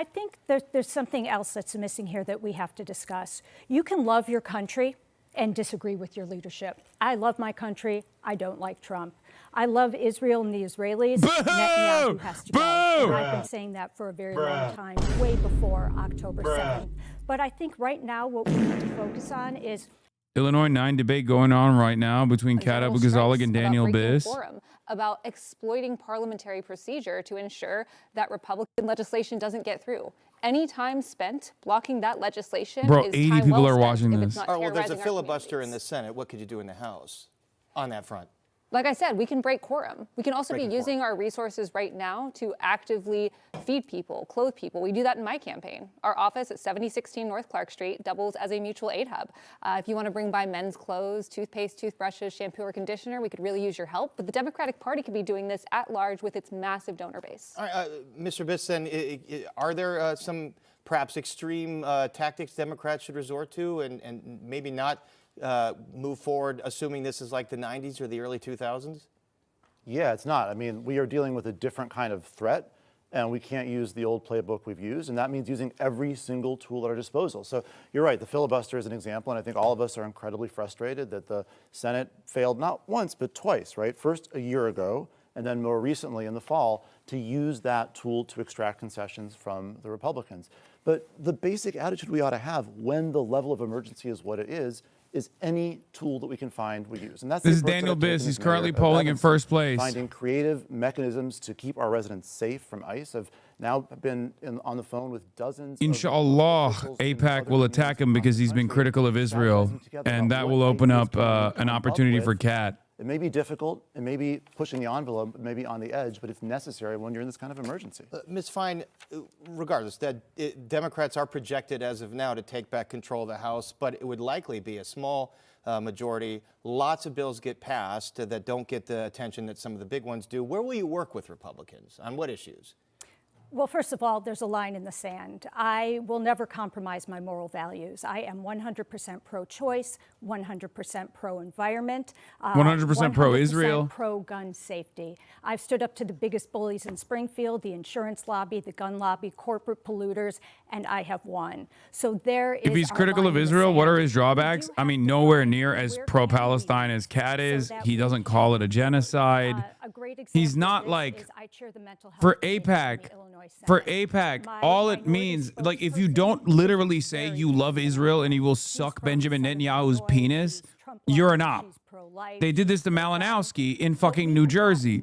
I think there's something else that's missing here that we have to discuss. You can love your country and disagree with your leadership. I love my country. I don't like Trump. I love Israel and the Israelis. Netanyahu has to go. And I've been saying that for a very long time, way before October 7th. But I think right now what we need to focus on is Illinois 9 debate going on right now between Kat Abou-Ghazaleh and Daniel Biss. About exploiting parliamentary procedure to ensure that Republican legislation doesn't get through. Any time spent blocking that legislation Bro, is 80 time people well are spent watching if this. it's not All right, well, there's a terrorizing our filibuster in the communities. Senate. What could you do in the House on that front? Like I said, we can break quorum. We can also be using our resources right now to actively feed people, clothe people. We do that in my campaign. Our office at 7016 North Clark Street doubles as a mutual aid hub. If you want to bring by men's clothes, toothpaste, toothbrushes, shampoo, or conditioner, we could really use your help. But the Democratic Party could be doing this at large with its massive donor base. All right, Mr. Biss, then, are there some perhaps extreme tactics Democrats should resort to and maybe not move forward, assuming this is like the 90s or the early 2000s? Yeah, it's not. I mean, we are dealing with a different kind of threat, and we can't use the old playbook we've used, and that means using every single tool at our disposal. So you're right, the filibuster is an example, and I think all of us are incredibly frustrated that the Senate failed not once, but twice, right? First a year ago, and then more recently in the fall, to use that tool to extract concessions from the Republicans. But the basic attitude we ought to have when the level of emergency is what it is any tool that we can find we use. And that's This is Daniel Biss. He's currently polling in first place. Finding creative mechanisms to keep our residents safe from ICE. I've now been on the phone with dozens. Inshallah, AIPAC will attack him because he's been critical of Israel, and that will open up an opportunity for Kat. It may be difficult, it may be pushing the envelope, maybe on the edge, but it's necessary when you're in this kind of emergency. Ms. Fine, regardless, Democrats are projected as of now to take back control of the House, but it would likely be a small majority. Lots of bills get passed that don't get the attention that some of the big ones do. Where will you work with Republicans? On what issues? Well, first of all, there's a line in the sand. I will never compromise my moral values. I am 100% pro-choice, 100% pro-environment, 100% pro-Israel, pro-gun safety. I've stood up to the biggest bullies in Springfield, the insurance lobby, the gun lobby, corporate polluters, and I have won. So there is. If he's critical of Israel, what are his drawbacks? I mean, nowhere near as pro-Palestine as Kat is. He doesn't call it a genocide. He's not like, for AIPAC, all it means, like, if you don't literally say you love Israel and you will suck Benjamin Netanyahu's penis, you're an op. They did this to Malinowski in fucking New Jersey.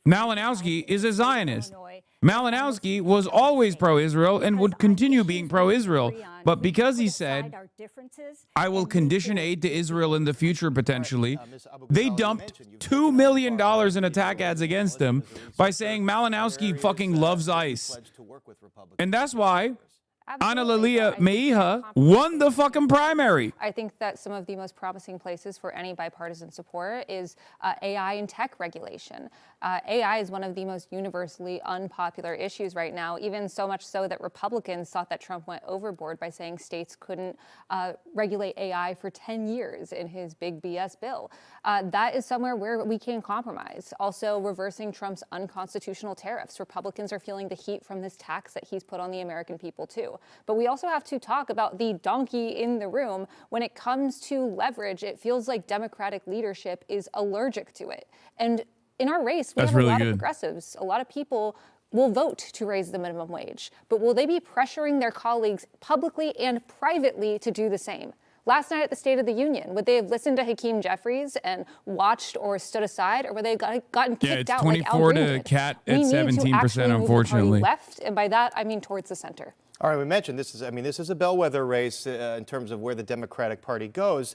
Malinowski is a Zionist. Malinowski was always pro-Israel and would continue being pro-Israel. But because he said, I will condition aid to Israel in the future potentially, they dumped $2 million in attack ads against him by saying Malinowski fucking loves ICE. And that's why Ana Lilia Meiha won the fucking primary. I think that some of the most promising places for any bipartisan support is AI and tech regulation. AI is one of the most universally unpopular issues right now, even so much so that Republicans thought that Trump went overboard by saying states couldn't regulate AI for 10 years in his big BS bill. That is somewhere where we can compromise. Also, reversing Trump's unconstitutional tariffs. Republicans are feeling the heat from this tax that he's put on the American people, too. But we also have to talk about the donkey in the room. When it comes to leverage, it feels like Democratic leadership is allergic to it. And in our race, we have a lot of progressives. A lot of people will vote to raise the minimum wage. But will they be pressuring their colleagues publicly and privately to do the same? Last night at the State of the Union, would they have listened to Hakeem Jeffries and watched or stood aside, or would they have gotten kicked out like Al Green did? Yeah, it's 24 to Kat at 17%, unfortunately. Left, and by that, I mean towards the center. All right, we mentioned this is a bellwether race in terms of where the Democratic Party goes.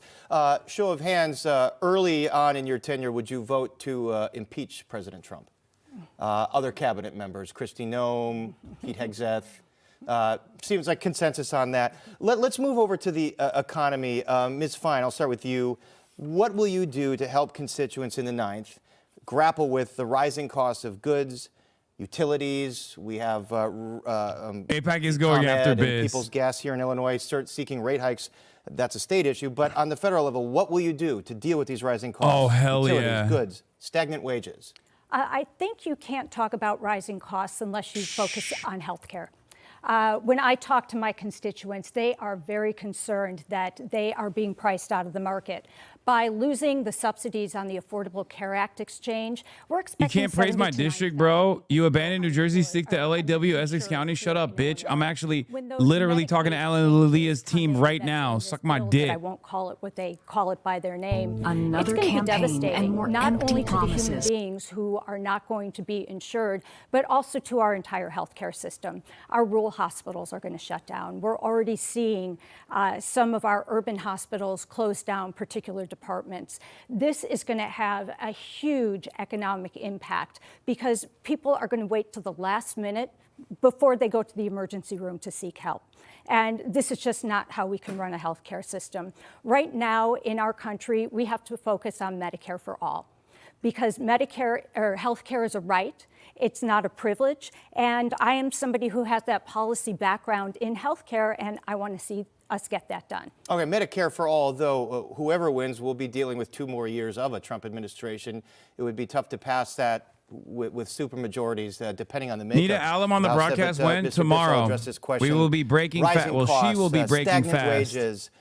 Show of hands, early on in your tenure, would you vote to impeach President Trump? Other cabinet members, Kristi Noem, Pete Hegseth. Seems like consensus on that. Let's move over to the economy. Ms. Fine, I'll start with you. What will you do to help constituents in the 9th grapple with the rising costs of goods, utilities? We have AIPAC is going after Biz. People's Gas here in Illinois start seeking rate hikes. That's a state issue. But on the federal level, what will you do to deal with these rising costs? Oh, hell utilities, yeah. goods, stagnant wages. I think you can't talk about rising costs unless you focus on health care. When I talk to my constituents, they are very concerned that they are being priced out of the market. By losing the subsidies on the Affordable Care Act exchange, we're You expecting can't praise my 70 to district, 90,000 bro. You people abandoned New Jersey, stick to LAW, Essex County. Shut up, bitch. I'm actually literally talking to Alan Leah's team right now. Suck my dick. I won't call it what they call it by their name. Another It's going to be campaign devastating, and more not empty only to the promises. human beings who are not going to be insured, but also to our entire healthcare system. Our rural hospitals are going to shut down. We're already seeing some of our urban hospitals close down particular departments. This is going to have a huge economic impact because people are going to wait till the last minute before they go to the emergency room to seek help. And this is just not how we can run a healthcare system. Right now in our country, we have to focus on Medicare for all, because Medicare or healthcare is a right. It's not a privilege. And I am somebody who has that policy background in healthcare, and I want to see us get that done. Okay, Medicare for all, though, whoever wins will be dealing with 2 more years of a Trump administration. It would be tough to pass that with supermajorities, depending on the makeup. Nita Allen on the broadcast when? Tomorrow. We will be breaking fast. Well, she will be breaking stagnant fast. Wages,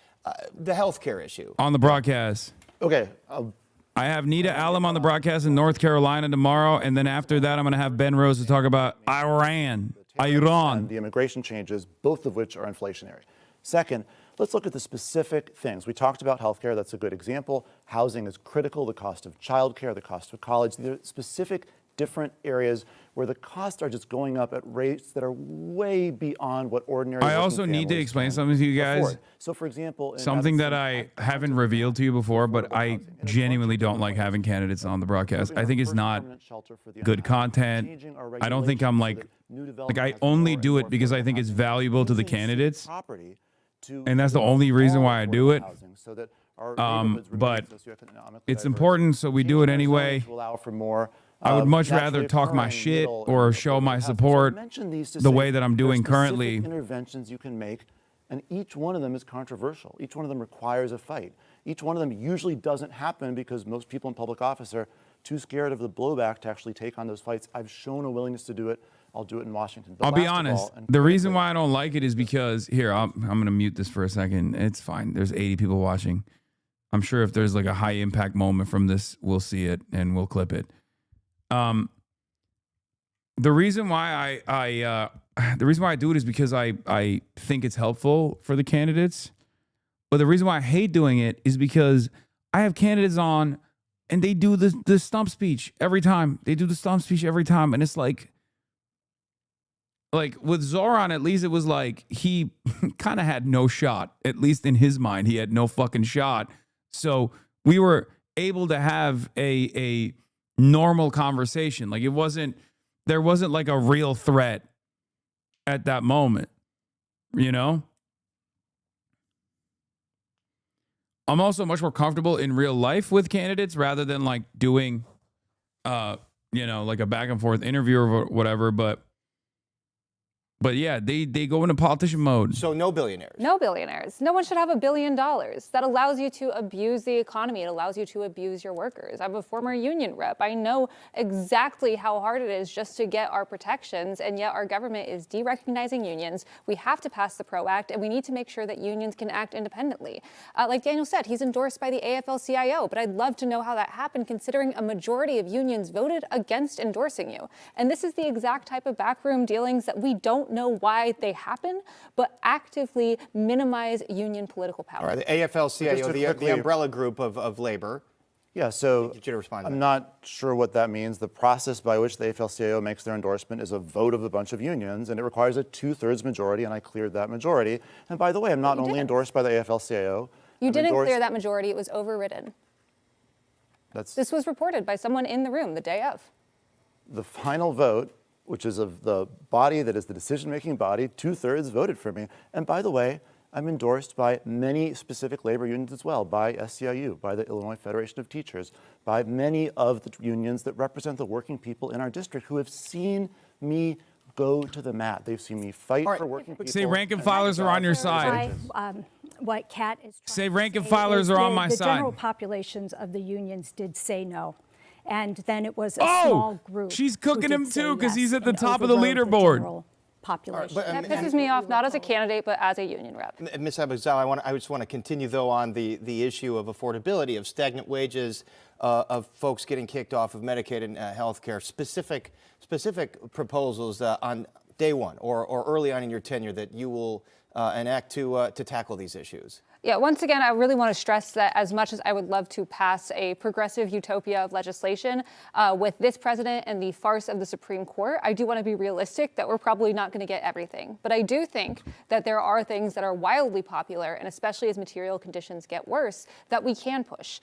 the healthcare issue. On the broadcast. Okay. I have Nita Allen on the broadcast in North Carolina tomorrow, and then after that, I'm going to have Ben Rose to talk about Iran. And the immigration changes, both of which are inflationary. Second, let's look at the specific things. We talked about healthcare. That's a good example. Housing is critical. The cost of childcare, the cost of college. These are specific different areas where the costs are just going up at rates that are way beyond what ordinary. I also need to explain something to you guys. Afford. So, for example, something that I haven't revealed to you before, but I genuinely don't like having candidates on the broadcast. I think it's not good content. I don't think I'm like I only do it because I think it's valuable to the candidates. And that's the only reason why I do it. But it's important, so we do it anyway. I would much rather talk my shit or show my support the way that I'm doing currently. Interventions you can make, and each one of them is controversial. Each one of them requires a fight. Each one of them usually doesn't happen because most people in public office are too scared of the blowback to actually take on those fights. I've shown a willingness to do it. I'll do it in Washington. But I'll be honest. The reason why I don't like it is because here, I'm going to mute this for a second. It's fine. There's 80 people watching. I'm sure if there's like a high impact moment from this, we'll see it and we'll clip it. The reason why the reason why I do it is because I think it's helpful for the candidates. But the reason why I hate doing it is because I have candidates on and they do the stump speech every time. They do the stump speech every time. And it's like with Zoran, at least it was like he kind of had no shot. At least in his mind, he had no fucking shot. So we were able to have a normal conversation. Like there wasn't like a real threat at that moment, you know? I'm also much more comfortable in real life with candidates rather than like doing, like a back and forth interview or whatever. But yeah, they go into politician mode. So no billionaires. No billionaires. No one should have $1 billion. That allows you to abuse the economy. It allows you to abuse your workers. I'm a former union rep. I know exactly how hard it is just to get our protections, and yet our government is derecognizing unions. We have to pass the PRO Act, and we need to make sure that unions can act independently. Like Daniel said, he's endorsed by the AFL-CIO, but I'd love to know how that happened considering a majority of unions voted against endorsing you. And this is the exact type of backroom dealings that we don't know why they happen, but actively minimize union political power. All right, the AFL-CIO, the umbrella group of labor. Yeah, so Did you respond to I'm that? not sure what that means. The process by which the AFL-CIO makes their endorsement is a vote of a bunch of unions, and it requires a 2/3 majority, and I cleared that majority. And by the way, I'm not only endorsed by the AFL-CIO. You didn't clear that majority. It was overridden. This was reported by someone in the room the day of. The final vote, which is of the body that is the decision-making body, 2/3 voted for me. And by the way, I'm endorsed by many specific labor unions as well, by SEIU, by the Illinois Federation of Teachers, by many of the unions that represent the working people in our district who have seen me go to the mat. They've seen me fight for working people. Say rank and filers are on your side. What Kat is trying Say to rank and say filers is are on my the side. general populations of the unions did say no. And then it was a small group. She's who cooking did him say too because yes he's at the and top of the overrode leaderboard. general population. That pisses me off, not as a candidate, but as a union rep. Ms. Abu-Ghazaleh, I just want to continue, though, on the issue of affordability, of stagnant wages, of folks getting kicked off of Medicaid and health care. Specific proposals on day one or early on in your tenure that you will enact to tackle these issues. Yeah, once again, I really want to stress that as much as I would love to pass a progressive utopia of legislation with this president and the farce of the Supreme Court, I do want to be realistic that we're probably not going to get everything. But I do think that there are things that are wildly popular, and especially as material conditions get worse, that we can push.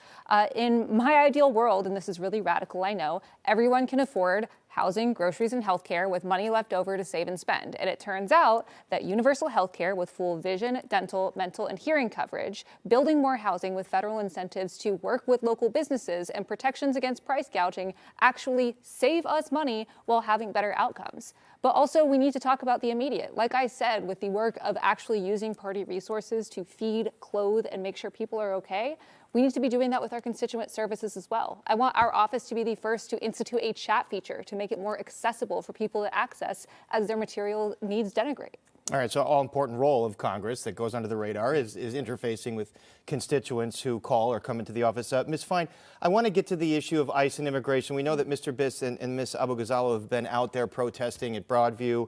In my ideal world, and this is really radical, I know, everyone can afford housing, groceries, and healthcare with money left over to save and spend. And it turns out that universal healthcare with full vision, dental, mental, and hearing coverage, building more housing with federal incentives to work with local businesses, and protections against price gouging actually save us money while having better outcomes. But also, we need to talk about the immediate. Like I said, with the work of actually using party resources to feed, clothe, and make sure people are okay, we need to be doing that with our constituent services as well. I want our office to be the first to institute a chat feature to make it more accessible for people to access as their material needs denigrate. All right, so all-important role of Congress that goes under the radar is interfacing with constituents who call or come into the office. Ms. Fine, I want to get to the issue of ICE and immigration. We know that Mr. Biss and Ms. Abu-Ghazaleh have been out there protesting at Broadview.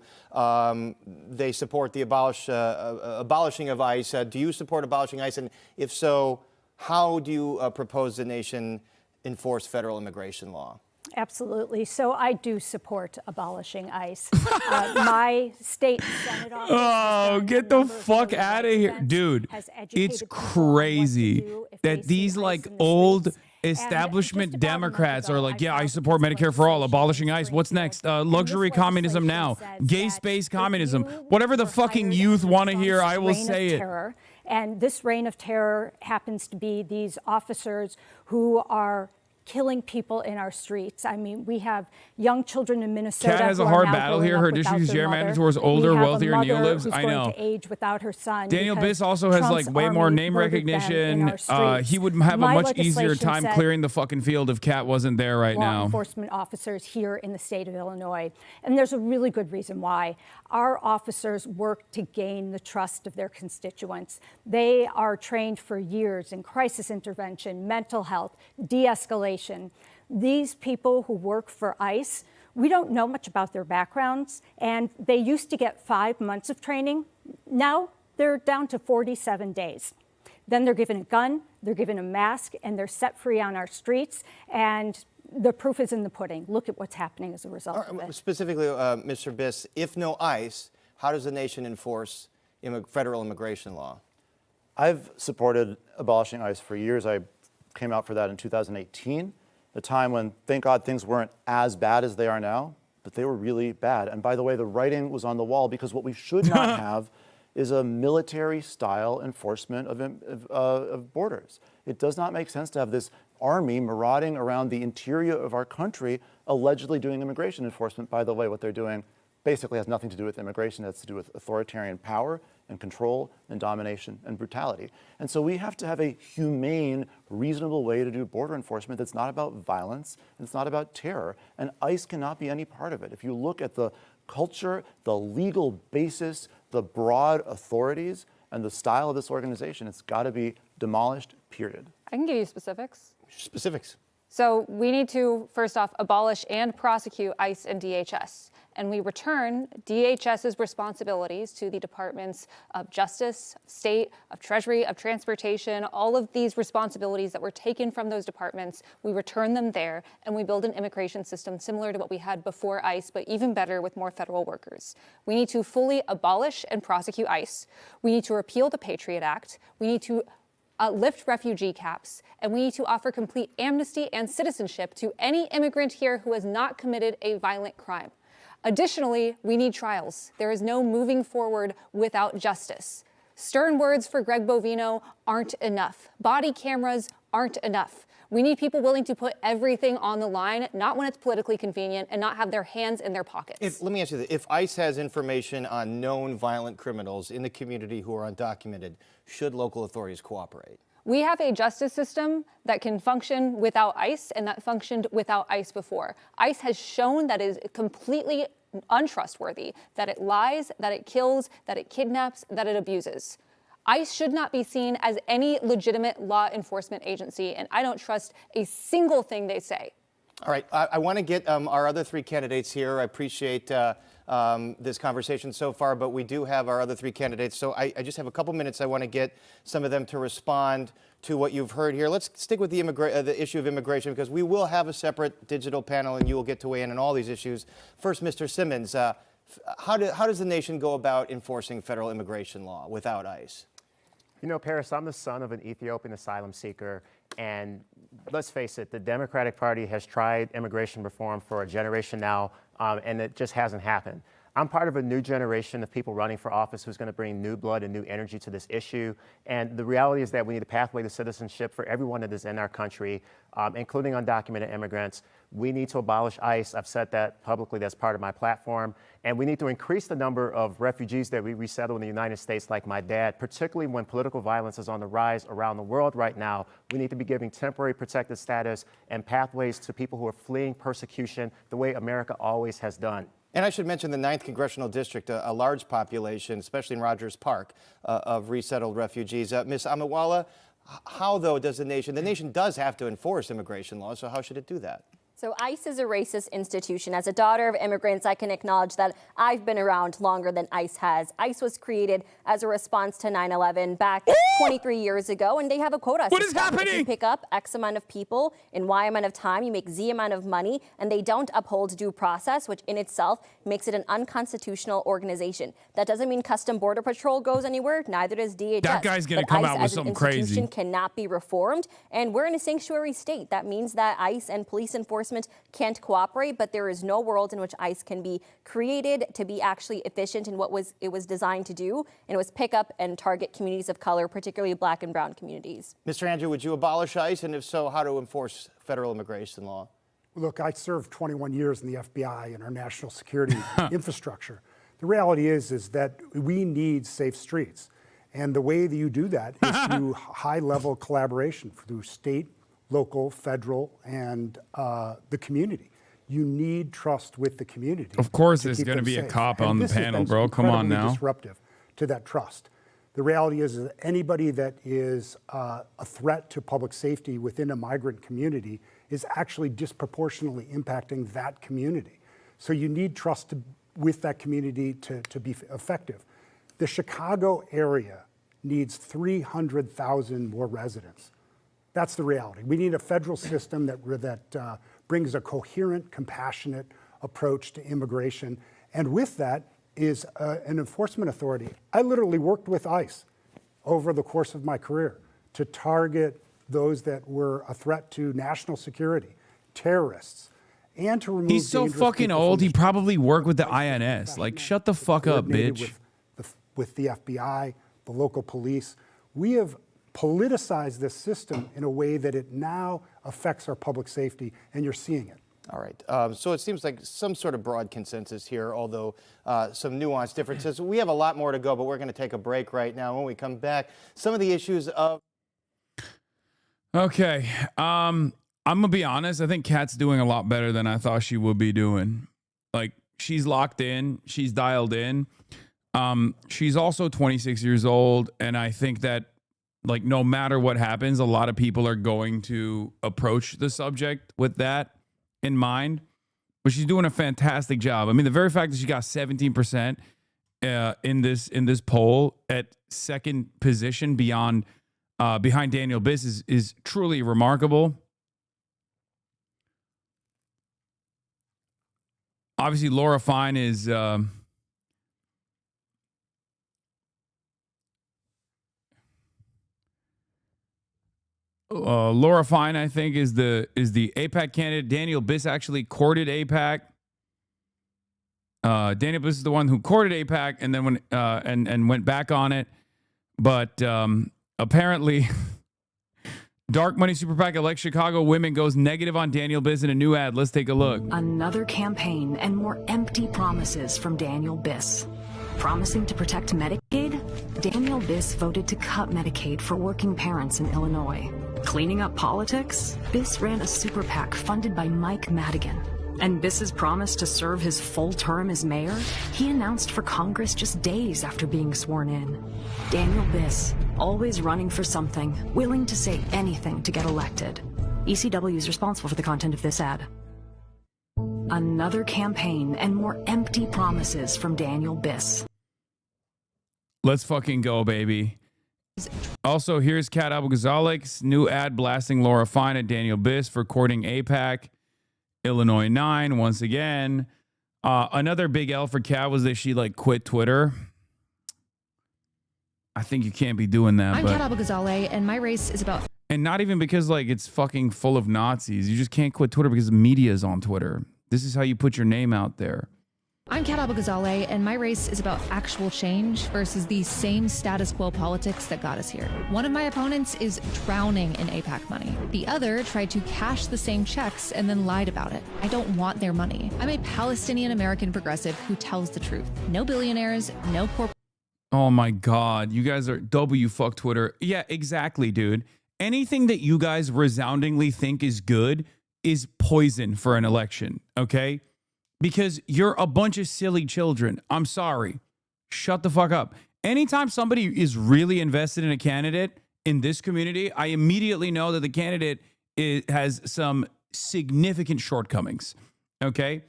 They support the abolishing of ICE. Do you support abolishing ICE? And if so, how do you propose the nation enforce federal immigration law? Absolutely. So I do support abolishing ICE. My state Senate office. Oh, get the fuck out of here. Dude, it's crazy that these like old establishment Democrats are like, yeah, I support Medicare for all, abolishing ICE. What's next? Luxury communism now. Gay space communism. Whatever the fucking youth want to hear, I will say it. And this reign of terror happens to be these officers who are killing people in our streets. I mean, we have young children in Minnesota. Kat has a hard battle here. Her district is gerrymandered towards older, wealthier Neil lives. I know. Going to age without her son. Daniel Biss also has like way more name recognition. He would have a much easier time clearing the fucking field if Kat wasn't there right now. Law enforcement officers here in the state of Illinois. And there's a really good reason why. Our officers work to gain the trust of their constituents. They are trained for years in crisis intervention, mental health, de-escalation. These people who work for ICE, we don't know much about their backgrounds, and they used to get 5 months of training. Now they're down to 47 days. Then they're given a gun, they're given a mask, and they're set free on our streets. And the proof is in the pudding. Look at what's happening as a result of it. Specifically, Mr. Biss, if no ICE, how does the nation enforce federal immigration law? I've supported abolishing ICE for years. I came out for that in 2018, a time when, thank God, things weren't as bad as they are now, but they were really bad. And by the way, the writing was on the wall, because what we should not have is a military-style enforcement of borders. It does not make sense to have this army marauding around the interior of our country, allegedly doing immigration enforcement. By the way, what they're doing basically has nothing to do with immigration. It has to do with authoritarian power and control and domination and brutality. And so we have to have a humane, reasonable way to do border enforcement that's not about violence, and it's not about terror. And ICE cannot be any part of it. If you look at the culture, the legal basis, the broad authorities, and the style of this organization, it's got to be demolished, period. I can give you specifics. Specifics. So we need to, first off, abolish and prosecute ICE and DHS. And we return DHS's responsibilities to the Departments of Justice, State, of Treasury, of Transportation, all of these responsibilities that were taken from those departments, we return them there, and we build an immigration system similar to what we had before ICE, but even better with more federal workers. We need to fully abolish and prosecute ICE. We need to repeal the Patriot Act. We need to lift refugee caps, and we need to offer complete amnesty and citizenship to any immigrant here who has not committed a violent crime. Additionally, we need trials. There is no moving forward without justice. Stern words for Greg Bovino aren't enough. Body cameras aren't enough. We need people willing to put everything on the line, not when it's politically convenient, and not have their hands in their pockets. Let me ask you this. If ICE has information on known violent criminals in the community who are undocumented, should local authorities cooperate? We have a justice system that can function without ICE, and that functioned without ICE before. ICE has shown that it is completely untrustworthy, that it lies, that it kills, that it kidnaps, that it abuses. ICE should not be seen as any legitimate law enforcement agency, and I don't trust a single thing they say. All right, I want to get our other three candidates here. I appreciate this conversation so far, but we do have our other three candidates. So I just have a couple minutes. I want to get some of them to respond to what you've heard here. Let's stick with the issue of immigration, because we will have a separate digital panel, and you will get to weigh in on all these issues. First, Mr. Simmons, how does the nation go about enforcing federal immigration law without ICE? You know, Paris, I'm the son of an Ethiopian asylum seeker, and let's face it, the Democratic Party has tried immigration reform for a generation now, and it just hasn't happened. I'm part of a new generation of people running for office who's going to bring new blood and new energy to this issue. And the reality is that we need a pathway to citizenship for everyone that is in our country, including undocumented immigrants. We need to abolish ICE. I've said that publicly. That's part of my platform. And we need to increase the number of refugees that we resettle in the United States, like my dad, particularly when political violence is on the rise around the world right now. We need to be giving temporary protected status and pathways to people who are fleeing persecution the way America always has done. And I should mention the 9th Congressional District, a large population, especially in Rogers Park, of resettled refugees. Ms. Amawala, how, though, does the nation does have to enforce immigration laws, so how should it do that? So ICE is a racist institution. As a daughter of immigrants, I can acknowledge that I've been around longer than ICE has. ICE was created as a response to 9/11 back 23 years ago, and they have a quota system. What is happening? If you pick up X amount of people in Y amount of time, you make Z amount of money, and they don't uphold due process, which in itself makes it an unconstitutional organization. That doesn't mean Custom Border Patrol goes anywhere. Neither does DHS. That guy's going to come out with something crazy. ICE as an institution cannot be reformed, and we're in a sanctuary state. That means that ICE and police enforcement can't cooperate, but there is no world in which ICE can be created to be actually efficient in what it was designed to do, and it was pick up and target communities of color, particularly Black and brown communities. Mr. Andrew, would you abolish ICE, and if so, how to enforce federal immigration law? Look, I served 21 years in the FBI and our national security infrastructure. The reality is that we need safe streets, and the way that you do that is through high-level collaboration through state, local, federal, and the community. You need trust with the community. Of course, there's going to be a cop on the panel, bro. Come on now. Disruptive to that trust. The reality is that anybody that is a threat to public safety within a migrant community is actually disproportionately impacting that community. So you need trust with that community to be effective. The Chicago area needs 300,000 more residents. That's the reality. We need a federal system that brings a coherent, compassionate approach to immigration. And with that is an enforcement authority. I literally worked with ICE over the course of my career to target those that were a threat to national security, terrorists, and to remove. He's so fucking old, he probably worked with the INS. Like, shut the fuck up, bitch. With the FBI, the local police. We have politicized this system in a way that it now affects our public safety, and you're seeing it. All right. So it seems like some sort of broad consensus here, although some nuanced differences. We have a lot more to go, but we're going to take a break right now. When we come back, some of the issues of... Okay. I'm going to be honest. I think Kat's doing a lot better than I thought she would be doing. Like, she's locked in. She's dialed in. She's also 26 years old, and I think that, like, no matter what happens, a lot of people are going to approach the subject with that in mind. But she's doing a fantastic job. I mean, the very fact that she got 17% in this poll at second position behind Daniel Biss is truly remarkable. Obviously, Laura Fine is Laura Fine, I think, is the AIPAC candidate. Daniel Biss actually courted AIPAC. Daniel Biss is the one who courted AIPAC and then and went back on it. But apparently, Dark Money Super PAC Elect Chicago Women goes negative on Daniel Biss in a new ad. Let's take a look. Another campaign and more empty promises from Daniel Biss. Promising to protect Medicaid, Daniel Biss voted to cut Medicaid for working parents in Illinois. Cleaning up politics, Biss ran a super PAC funded by Mike Madigan. And Biss's promise to serve his full term as mayor, he announced for Congress just days after being sworn in. Daniel Biss, always running for something, willing to say anything to get elected. ECW is responsible for the content of this ad. Another campaign and more empty promises from Daniel Biss. Let's fucking go, baby. Also, here's Kat Abou-Ghazalik's new ad blasting Laura Fine at Daniel Biss for courting AIPAC. Illinois 9, once again. Another big L for Kat was that she, like, quit Twitter. I think you can't be doing that. I'm Kat Abou-Ghazaleh, and my race is about... And not even because, like, it's fucking full of Nazis. You just can't quit Twitter because the media is on Twitter. This is how you put your name out there. I'm Kat Abou-Ghazaleh, and my race is about actual change versus the same status quo politics that got us here. One of my opponents is drowning in AIPAC money. The other tried to cash the same checks and then lied about it. I don't want their money. I'm a Palestinian-American progressive who tells the truth. No billionaires, no corporate... Oh my God. You guys are fuck Twitter. Yeah, exactly, dude. Anything that you guys resoundingly think is good is poison for an election, okay? Because you're a bunch of silly children. I'm sorry. Shut the fuck up. Anytime somebody is really invested in a candidate in this community, I immediately know that the candidate has some significant shortcomings. Okay?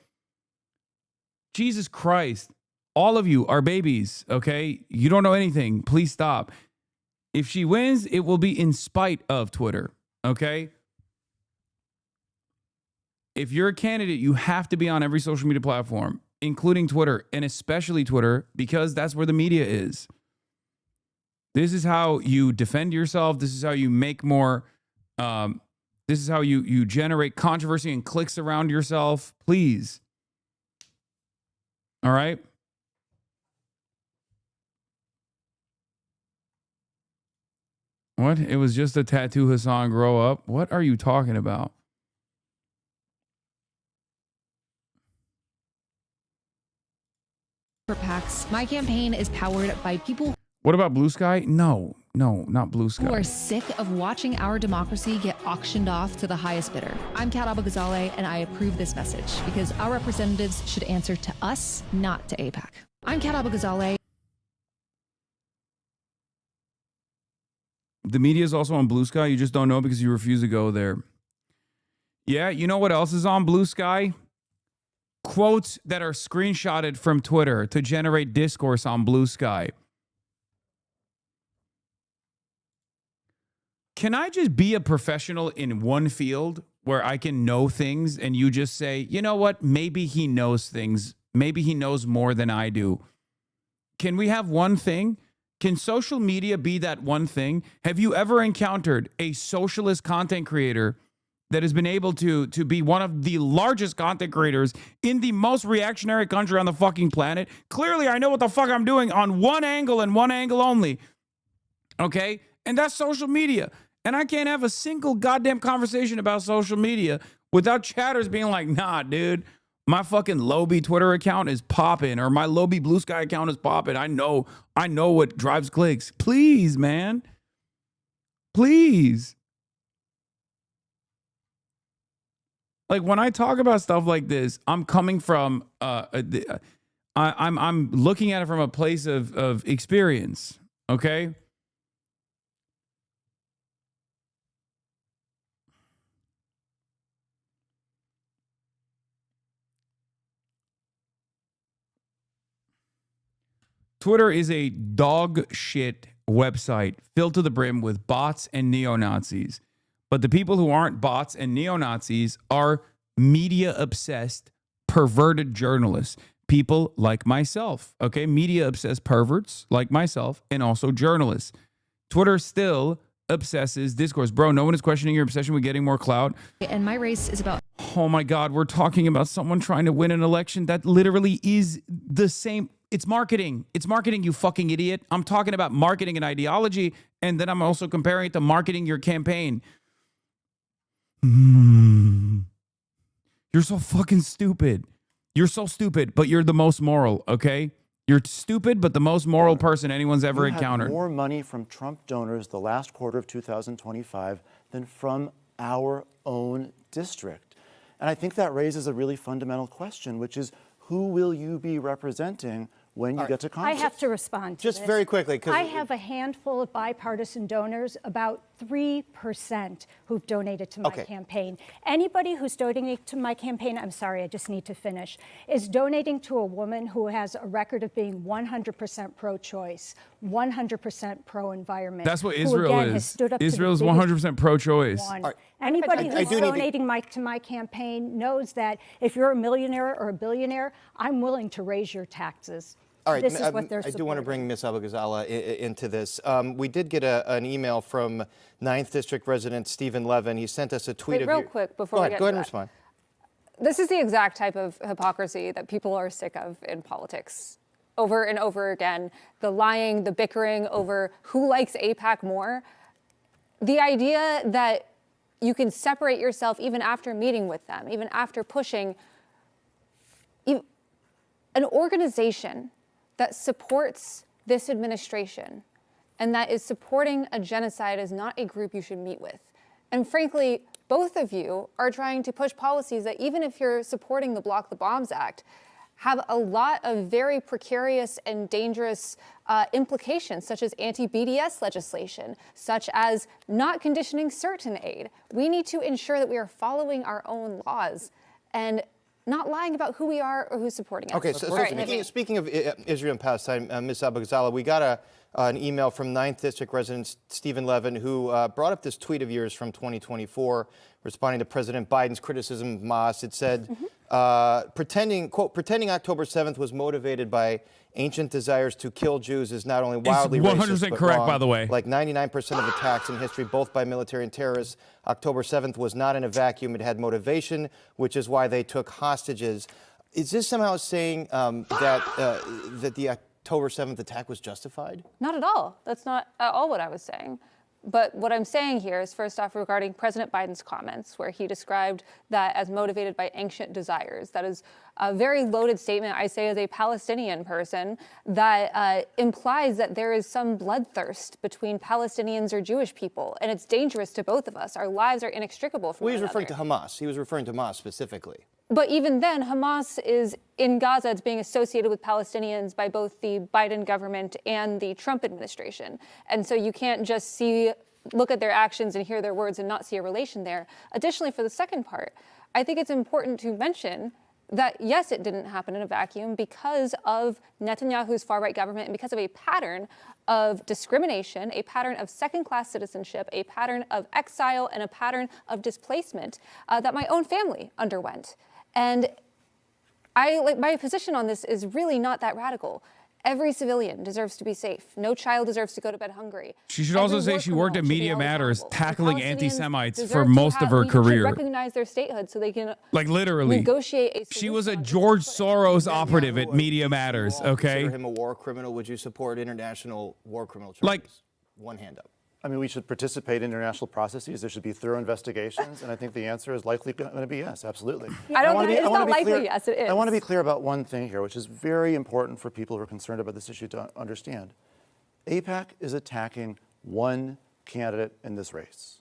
Jesus Christ. All of you are babies. Okay? You don't know anything. Please stop. If she wins, it will be in spite of Twitter. Okay? If you're a candidate, you have to be on every social media platform, including Twitter, and especially Twitter, because that's where the media is. This is how you defend yourself. This is how you make more. This is how you generate controversy and clicks around yourself. Please. All right? What? It was just a tattoo, Hasan. Grow up. What are you talking about? PACs. My campaign is powered by people... What about Blue Sky? No, not Blue Sky. Who are sick of watching our democracy get auctioned off to the highest bidder. I'm Kat Abou-Ghazaleh, and I approve this message because our representatives should answer to us, not to AIPAC. I'm Kat Abou-Ghazaleh. The media is also on Blue Sky. You just don't know because you refuse to go there. Yeah, you know what else is on Blue Sky? Quotes that are screenshotted from Twitter to generate discourse on Blue Sky. Can I just be a professional in one field where I can know things and you just say, you know what? Maybe he knows things. Maybe he knows more than I do. Can we have one thing? Can social media be that one thing? Have you ever encountered a socialist content creator that has been able to be one of the largest content creators in the most reactionary country on the fucking planet? Clearly, I know what the fuck I'm doing on one angle and one angle only. Okay? And that's social media. And I can't have a single goddamn conversation about social media without chatters being like, nah, dude, my fucking Lobby Twitter account is popping, or my Lobby Blue Sky account is popping. I know what drives clicks. Please, man. Please. Like, when I talk about stuff like this, I'm coming from I'm looking at it from a place of experience, okay? Twitter is a dog shit website filled to the brim with bots and neo-Nazis. But the people who aren't bots and neo-Nazis are media-obsessed, perverted journalists. People like myself, okay? Media-obsessed perverts like myself, and also journalists. Twitter still obsesses discourse. Bro, no one is questioning your obsession with getting more clout. And my race is about... Oh my God, we're talking about someone trying to win an election. That literally is the same... It's marketing. It's marketing, you fucking idiot. I'm talking about marketing and ideology, and then I'm also comparing it to marketing your campaign. You're so fucking stupid. You're so stupid, but you're the most moral, okay? You're stupid, but the most moral person anyone's ever encountered. We had more money from Trump donors the last quarter of 2025 than from our own district. And I think that raises a really fundamental question, which is who will you be representing when you get to Congress? I have to respond to Just this. very quickly. I have a handful of bipartisan donors, about 3% who've donated to my campaign. Anybody who's donating to my campaign, I'm sorry, I just need to finish, is donating to a woman who has a record of being 100% pro-choice, 100% pro-environment. That's what who, Israel again, has is. stood up Israel is to the biggest 100% pro-choice. one. Anybody who's donating to my campaign knows that if you're a millionaire or a billionaire, I'm willing to raise your taxes. All right, this is what they're I do want to supporting. bring Ms. Abu-Ghazaleh into this. We did get an email from 9th District resident Stephen Levin. He sent us a tweet. Real quick before we get go ahead to and that. respond. This is the exact type of hypocrisy that people are sick of in politics. Over and over again, the lying, the bickering over who likes AIPAC more. The idea that you can separate yourself even after meeting with them, even after pushing an organization that supports this administration and that is supporting a genocide is not a group you should meet with. And frankly, both of you are trying to push policies that, even if you're supporting the Block the Bombs Act, have a lot of very precarious and dangerous implications, such as anti-BDS legislation, such as not conditioning certain aid. We need to ensure that we are following our own laws and not lying about who we are or who's supporting us. Okay, speaking of Israel and Palestine, Ms. Abu-Ghazaleh, we got an email from 9th District resident Stephen Levin, who brought up this tweet of yours from 2024, responding to President Biden's criticism of Hamas. It said, quote, pretending October 7th was motivated by ancient desires to kill Jews is not only wildly it's 100% racist, but correct, wrong. by the way. Like 99% of attacks in history, both by military and terrorists, October 7th was not in a vacuum. It had motivation, which is why they took hostages. Is this somehow saying that the October 7th attack was justified? Not at all. That's not at all what I was saying. But what I'm saying here is, first off, regarding President Biden's comments, where he described that as motivated by ancient desires. That is a very loaded statement, I say, as a Palestinian person, that implies that there is some bloodthirst between Palestinians or Jewish people. And it's dangerous to both of us. Our lives are inextricable from Well, one he was referring another. to Hamas. He was referring to Hamas specifically. But even then, Hamas is in Gaza. It's being associated with Palestinians by both the Biden government and the Trump administration. And so you can't just look at their actions and hear their words and not see a relation there. Additionally, for the second part, I think it's important to mention that, yes, it didn't happen in a vacuum because of Netanyahu's far-right government and because of a pattern of discrimination, a pattern of second-class citizenship, a pattern of exile, and a pattern of displacement that my own family underwent. And my position on this is really not that radical. Every civilian deserves to be safe. No child deserves to go to bed hungry. She should also say she worked at Media Matters tackling Palestinians anti-Semites deserve for to most of her we career. should recognize their statehood so they can Like literally. negotiate a She was a solution. George Soros operative at Media Matters, Would you okay? consider him a war criminal? Would you support international war criminal charges? Like- One hand up. I mean, we should participate in international processes. There should be thorough investigations, and I think the answer is likely going to be yes, absolutely. I don't wanna think be- it's I wanna not be likely clear- yes, it is. I want to be clear about one thing here, which is very important for people who are concerned about this issue to understand. AIPAC is attacking one candidate in this race.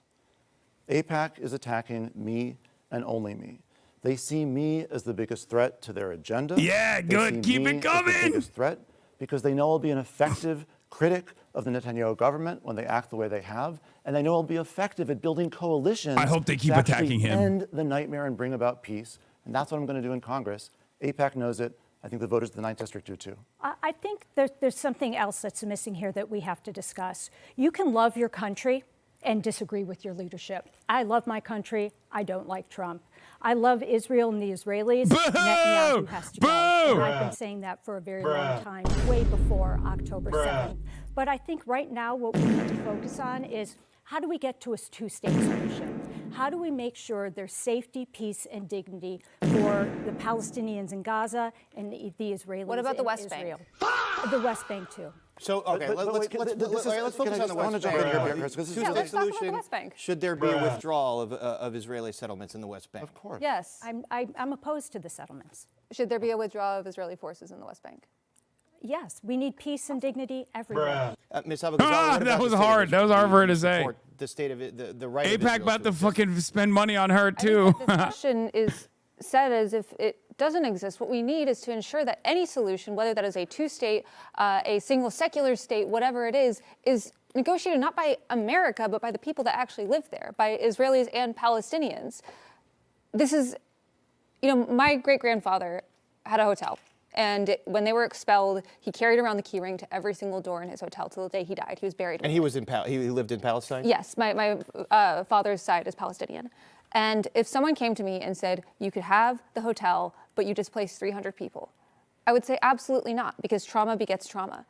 AIPAC is attacking me and only me. They see me as the biggest threat to their agenda. Yeah, They good. see Keep me it as the coming. biggest threat because they know I'll be an effective critic of the Netanyahu government when they act the way they have, and they know I'll be effective at building coalitions. I hope they keep to actually attacking him. End the nightmare and bring about peace, and that's what I'm going to do in Congress. AIPAC knows it. I think the voters of the 9th District do too. I think there's something else that's missing here that we have to discuss. You can love your country and disagree with your leadership. I love my country. I don't like Trump. I love Israel and the Israelis. Netanyahu has to go. And I've been saying that for a very long time, way before October 7th. But I think right now what we need to focus on is how do we get to a two-state solution? How do we make sure there's safety, peace, and dignity for the Palestinians in Gaza and the Israelis What about the in West Israel? Bank? The West Bank, too. So, okay, let's focus on the West Bank. Yeah, let's talk about the West Bank. Should there be a withdrawal of Israeli settlements in the West Bank? Of course. Yes. I'm opposed to the settlements. Should there be a withdrawal of Israeli forces in the West Bank? Yes, we need peace and dignity everywhere. Ms. Abu-Ghazaleh, what That about was the hard. city That was hard for her to say. support the state of it, the right. AIPAC about to fucking spend money on her too. This question is said as if it doesn't exist. What we need is to ensure that any solution, whether that is a two-state, a single secular state, whatever it is negotiated not by America, but by the people that actually live there, by Israelis and Palestinians. This is, my great-grandfather had a hotel. And when they were expelled, he carried around the key ring to every single door in his hotel till the day he died. He was buried. And he was he lived in Palestine? Yes, my father's side is Palestinian. And if someone came to me and said, you could have the hotel, but you displaced 300 people, I would say absolutely not, because trauma begets trauma.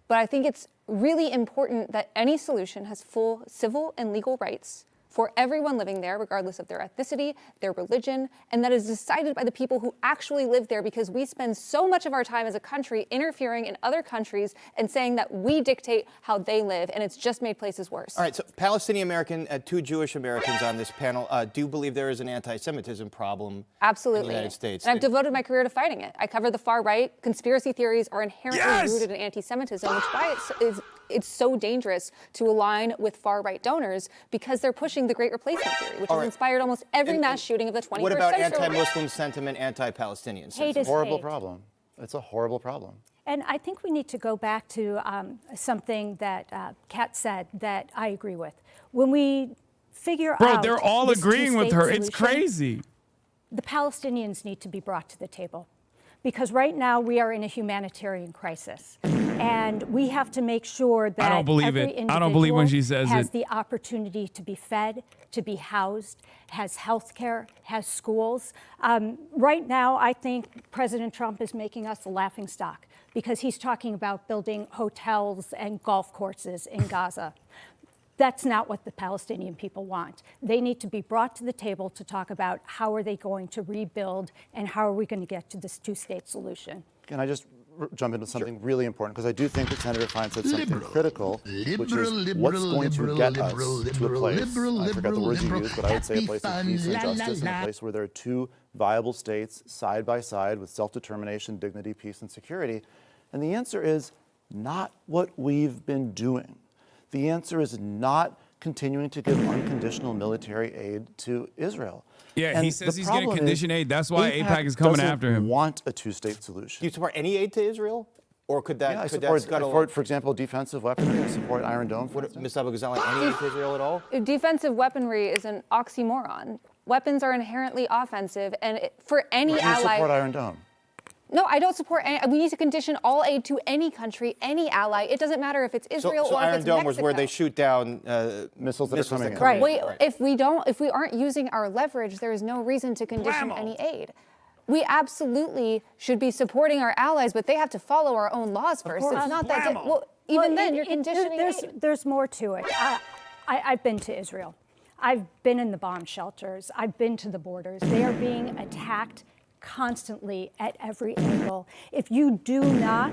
But I think it's really important that any solution has full civil and legal rights for everyone living there, regardless of their ethnicity, their religion, and that is decided by the people who actually live there, because we spend so much of our time as a country interfering in other countries and saying that we dictate how they live, and it's just made places worse. All right, so Palestinian American, 2 Jewish Americans on this panel do believe there is an anti-Semitism problem Absolutely. in the United States. And I've devoted my career to fighting it. I cover the far right. Conspiracy theories are inherently rooted in anti-Semitism, which is why it's so dangerous to align with far-right donors, because they're pushing the Great Replacement Theory, which has inspired almost every mass shooting of the 21st century. What about anti-Muslim sentiment, anti-Palestinian sentiment? Hate is Horrible hate. problem. It's a horrible problem. And I think we need to go back to something that Kat said that I agree with. When we figure out... Bro, they're all this agreeing with two-state her. It's solution, crazy. the Palestinians need to be brought to the table, because right now we are in a humanitarian crisis. And we have to make sure that I don't believe every it. I don't believe when she says has it. the opportunity to be fed, to be housed, has health care, has schools. Right now, I think President Trump is making us a laughingstock, because he's talking about building hotels and golf courses in Gaza. That's not what the Palestinian people want. They need to be brought to the table to talk about how are they going to rebuild and how are we going to get to this two-state solution. Can I just jump into something really important? Because I do think that Senator Fine said something critical, which is what's going to get us to a place, I forgot the words you used, but I would say a place of peace and justice, and a place where there are 2 viable states side by side with self-determination, dignity, peace, and security. And the answer is not what we've been doing. The answer is not continuing to give unconditional military aid to Israel. Yeah, And he says the he's getting problem condition aid. That's why AIPAC is coming doesn't after him. Want a 2-state solution. Do you support any aid to Israel? Or could that, Yeah, I could that scuttle... support, for example, defensive weaponry. I support Iron Dome. Ms. Abu-Ghazali, any aid to Israel at all? Defensive weaponry is an oxymoron. Weapons are inherently offensive, and for any You ally... support Iron Dome. No, I don't support any. We need to condition all aid to any country, any ally. It doesn't matter if it's Israel so or if Iron it's Dome Mexico. was where they shoot down missiles that are coming in. Right. If we aren't using our leverage, there is no reason to condition any aid. We absolutely should be supporting our allies, but they have to follow our own laws first. It's not that. Then you're conditioning aid. There's more to it. I've been to Israel. I've been in the bomb shelters. I've been to the borders. They are being attacked constantly at every angle. If you do not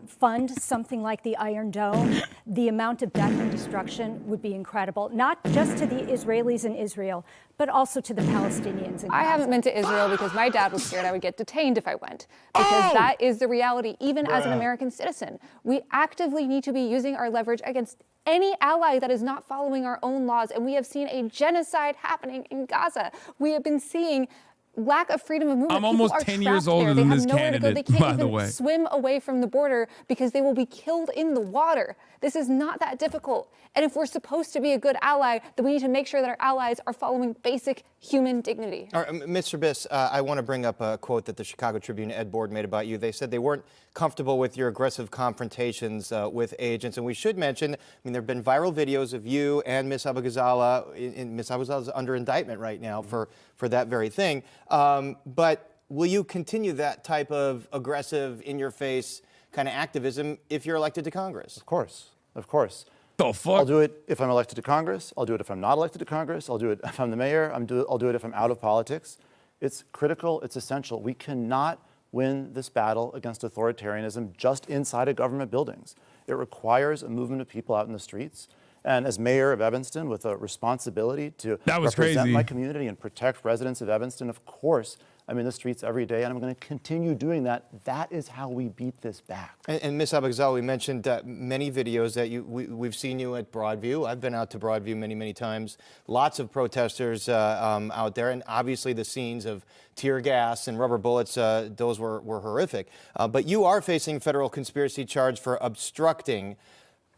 fund something like the Iron Dome, the amount of death and destruction would be incredible, not just to the Israelis in Israel, but also to the Palestinians in Gaza. I haven't been to Israel because my dad was scared I would get detained if I went, because that is the reality, even as an American citizen. We actively need to be using our leverage against any ally that is not following our own laws, and we have seen a genocide happening in Gaza. We have been seeing lack of freedom of movement. I'm almost 10 years older than this candidate, They can't by the even way. swim away from the border because they will be killed in the water. This is not that difficult. And if we're supposed to be a good ally, then we need to make sure that our allies are following basic human dignity. All right, Mr. Biss, I want to bring up a quote that the Chicago Tribune Ed Board made about you. They said they weren't comfortable with your aggressive confrontations with agents. And we should mention, there have been viral videos of you and Ms. Abu-Ghazala. Ms. Abu-Ghazala is under indictment right now for that very thing. But will you continue that type of aggressive, in-your-face kind of activism if you're elected to Congress? Of course, of course. The fuck? I'll do it if I'm elected to Congress. I'll do it if I'm not elected to Congress. I'll do it if I'm the mayor. I'll do it if I'm out of politics. It's critical. It's essential. We cannot win this battle against authoritarianism just inside of government buildings. It requires a movement of people out in the streets. And as mayor of Evanston, with a responsibility to represent my community and protect residents of Evanston, of course, I'm in the streets every day, and I'm going to continue doing that. That is how we beat this back. And Ms. Abu-Ghazaleh, we mentioned many videos that we've seen you at Broadview. I've been out to Broadview many, many times. Lots of protesters out there, and obviously the scenes of tear gas and rubber bullets, those were horrific. But you are facing federal conspiracy charge for obstructing.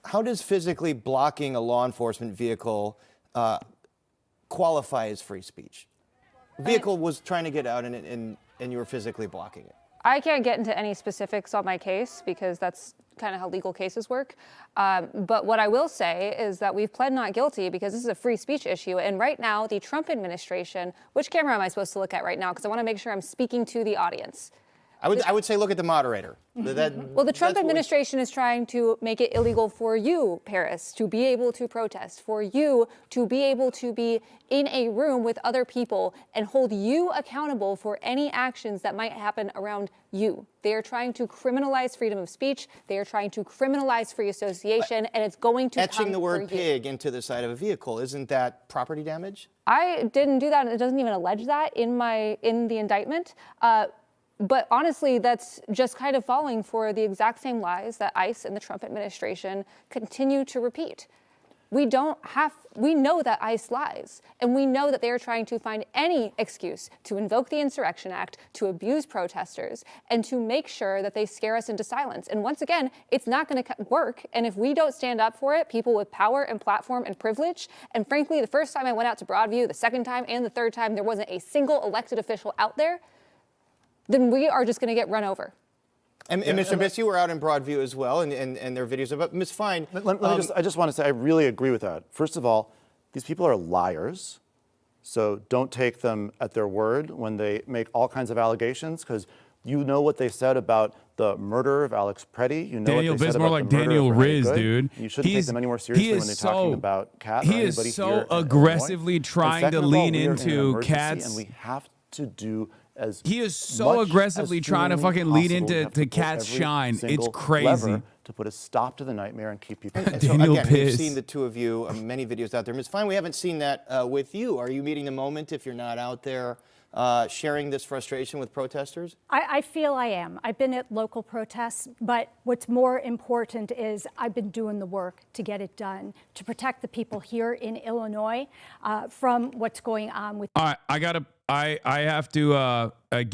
How does physically blocking a law enforcement vehicle qualify as free speech? Vehicle was trying to get out and you were physically blocking it. I can't get into any specifics on my case because that's kind of how legal cases work. But what I will say is that we've pled not guilty because this is a free speech issue. And right now, the Trump administration, which camera am I supposed to look at right now? Because I want to make sure I'm speaking to the audience. I would say look at the moderator. Well, the Trump administration is trying to make it illegal for you, Paris, to be able to protest, for you to be able to be in a room with other people and hold you accountable for any actions that might happen around you. They are trying to criminalize freedom of speech. They are trying to criminalize free association, and it's going to etching the word pig into the side of a vehicle, isn't that property damage? I didn't do that, and it doesn't even allege that in the indictment. But honestly, that's just kind of falling for the exact same lies that ICE and the Trump administration continue to repeat. We know that ICE lies, and we know that they are trying to find any excuse to invoke the Insurrection Act, to abuse protesters, and to make sure that they scare us into silence. And once again, it's not going to work. And if we don't stand up for it, people with power and platform and privilege, and frankly, the first time I went out to Broadview, the second time and the third time, there wasn't a single elected official out there, then we are just going to get run over. And Mr. Biss, you were out in Broadview as well, and there are videos about Ms. Fine. I just want to say I really agree with that. First of all, these people are liars, so don't take them at their word when they make all kinds of allegations, because you know what they said about the murder of Alex Preddy. You know Daniel what they said Biss, more about like the murder Daniel of Ronnie Riz, Good. dude. You shouldn't take them any more seriously when they're talking about Kat or he anybody is so here in aggressively Illinois. trying And to second of all, lean we are in an into emergency, Kat's. and we have to do as He is so aggressively trying to fucking lean into Kat's shine. It's crazy. To put a stop to the nightmare and keep people. So again, we've seen the two of you, many videos out there. Ms. Fine, we haven't seen that with you. Are you meeting the moment if you're not out there sharing this frustration with protesters? I feel I am. I've been at local protests, but what's more important is I've been doing the work to get it done, to protect the people here in Illinois from what's going on with. All right, I have to get